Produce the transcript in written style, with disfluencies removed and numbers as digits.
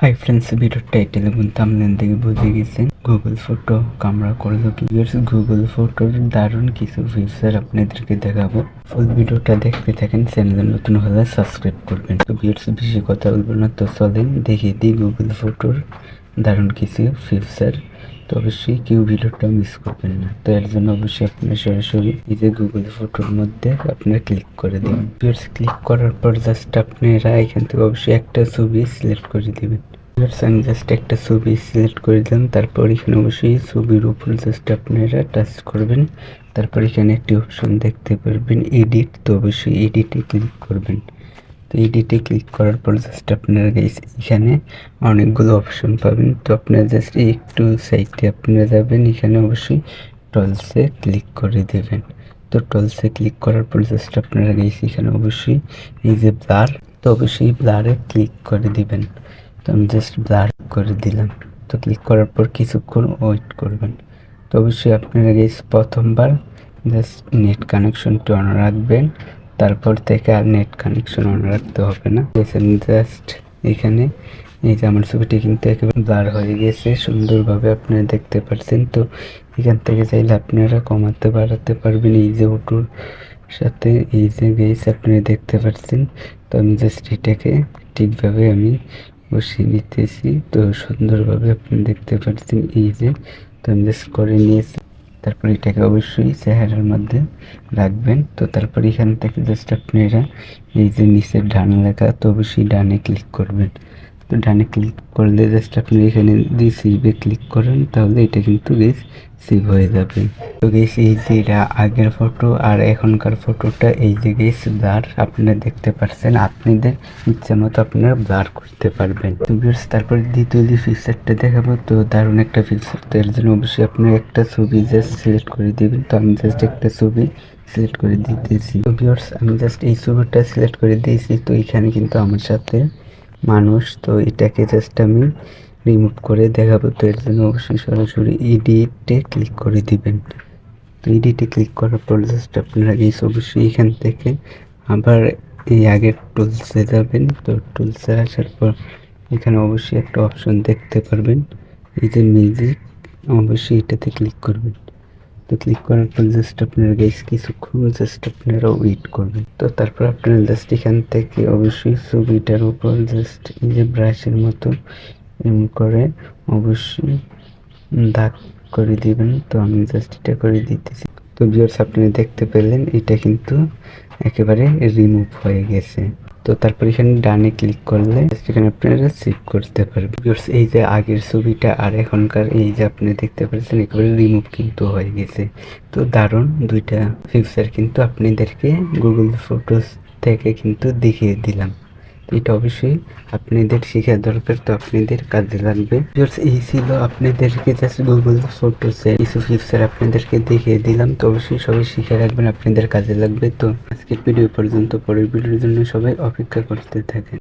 Hi friends, ভিডিওর title এবং thumbnail থেকে বুঝে গেছেন গুগল ফটো কামড়া করলো কি। গুগল ফটোর দারুণ কিছু ফিচার আপনাদেরকে দেখাবো। ফুল ভিডিওটা দেখতে থাকেন, চ্যানেলে নতুন হলে সাবস্ক্রাইব করবেন। তো ভিউয়ার্স, বেশি কথা বলবো না, তো চলেন দেখিয়ে দিই গুগল ফটোর দারুণ কিছু ফিচার। তো অবশ্যই কেউ ভিডিওটা মিস করবেন না। তো এর জন্য অবশ্যই আপনার সরাসরি এই যে গুগল ফটোর মধ্যে আপনারা ক্লিক করে দিবেন। ভিউয়ার্স, ক্লিক করার পর জাস্ট আপনারা এখান থেকে অবশ্যই একটা ছবি সিলেক্ট করে দিবেন। আমি জাস্ট একটা ছবি সিলেক্ট করে দিলাম। তারপর এখানে অবশ্যই ছবির উপর জাস্ট আপনারা টাচ করবেন। তারপর এখানে একটি অপশন দেখতে পারবেন এডিট, তো অবশ্যই এডিটে ক্লিক করবেন। তো এডিটে ক্লিক করার পর জাস্ট আপনারা এখানে অনেকগুলো অপশন পাবেন। তো আপনারা জাস্ট একটু সাইডে আপনারা যাবেন, এখানে অবশ্যই টলসে ক্লিক করে দেবেন। তো টলসে ক্লিক করার পর জাস্ট আপনারা এখানে অবশ্যই এই যে ব্লার, তো অবশ্যই ব্লারে ক্লিক করে দিবেন। তো আমি জাস্ট ব্লার করে দিলাম। তো ক্লিক করার পর কিছুক্ষণ ওয়েট করবেন। তো অবশ্যই আপনারা প্রথমবার জাস্ট নেট কানেকশনটি অন রাখবেন, তারপর থেকে আর নেট কানেকশন অন রাখতে হবে না। জাস্ট এখানে এই যে আমার ছবিটি কিন্তু একেবারে ব্লার হয়ে গেছে, সুন্দরভাবে আপনারা দেখতে পাচ্ছেন। তো এখান থেকে চাইলে আপনারা কমাতে বাড়াতে পারবেন এই যে ওটুর সাথে। এই যে আপনারা দেখতে পাচ্ছেন। তো আমি জাস্ট এটাকে ঠিকভাবে আমি বসিয়ে নিতেছি। তো সুন্দরভাবে আপনি দেখতে পাচ্ছেন এই যে। তো আমি জাস্ট করে নিয়েছি। তারপর এটাকে অবশ্যই চেহারার মধ্যে রাখবেন। তো তারপর এখান থেকে জাস্ট আপনারা এই যে নিচের ডান লেখা, তো অবশ্যই ডানে ক্লিক করবেন। তো ডানে ক্লিক করলে জাস্ট আপনি এখানে যদি সিভে ক্লিক করেন, তাহলে এটা কিন্তু সেভ হয়ে যাবে। তো এই যে এটা আগের ফটো আর এখনকার ফটোটা এই যে ব্লার আপনারা দেখতে পাচ্ছেন। আপনাদের ইচ্ছা মতো আপনারা ব্লার করতে পারবেন। তো তারপর দ্বিতীয় যে ফিচারটা দেখাবো, তো দারুণ একটা ফিচার। তো এর জন্য অবশ্যই আপনারা একটা ছবি জাস্ট সিলেক্ট করে দিবেন। তো আমি জাস্ট একটা ছবি সিলেক্ট করে দিতেছি। তো ভিউয়ার্স, আমি জাস্ট এই ছবিটা সিলেক্ট করে দিয়েছি। তো এখানে কিন্তু আমার সাথে মানুষ, তো এটাকে জাস্ট আমি রিমুভ করে দেখাবো। তো এর জন্য অবশ্যই সরাসরি এডিটে ক্লিক করে দিবেন। তো এডিটে ক্লিক করার পর জাস্ট আপনারা অবশ্যই এখান থেকে আবার এই আগের টুলসে যাবেন। তো টুলসে আসার পর এখানে অবশ্যই একটা অপশন দেখতে পারবেন এই যে মিউজিক, অবশ্যই এটাতে ক্লিক করবেন। তো ক্লিক করার পর জাস্ট আপনারা কিছুক্ষণ জাস্ট আপনারা ওয়েট করবেন। তো তারপর আপনারা জাস্ট এখান থেকে অবশ্যই ছবিটার উপর জাস্ট এই যে ব্রাশের মতো এমন করে অবশ্যই দাগ করে দিবেন। তো আমি জাস্ট এটা করে দিতেছি। তো ভিউয়ার্স, আপনারা দেখতে পেলেন এটা কিন্তু একেবারে রিমুভ হয়ে গেছে। তো তারপর এখানে ডানে ক্লিক করলে এখানে আপনারা সেভ করতে পারবেন। ভিউয়ার্স, এই যে আগের ছবিটা আর এখনকার এই যে আপনি দেখতে পাচ্ছেন একেবারে রিমুভ কিন্তু হয়ে গেছে। তো দারুণ দুইটা ফিচার কিন্তু আপনাদেরকে গুগল ফটোস থেকে কিন্তু দেখিয়ে দিলাম। এটা অবশ্যই আপনাদের শেখা দরকার, তো আপনাদের কাজে লাগবে। এই ছিল আপনাদেরকে জাস্ট গুগল ফটোসের কিছু ফিচার আপনাদেরকে দেখিয়ে দিলাম। তো অবশ্যই সবাই শিখে রাখবেন, আপনাদের কাজে লাগবে। তো আজকের ভিডিও পর্যন্ত, পরের ভিডিওর জন্য সবাই অপেক্ষা করতে থাকেন।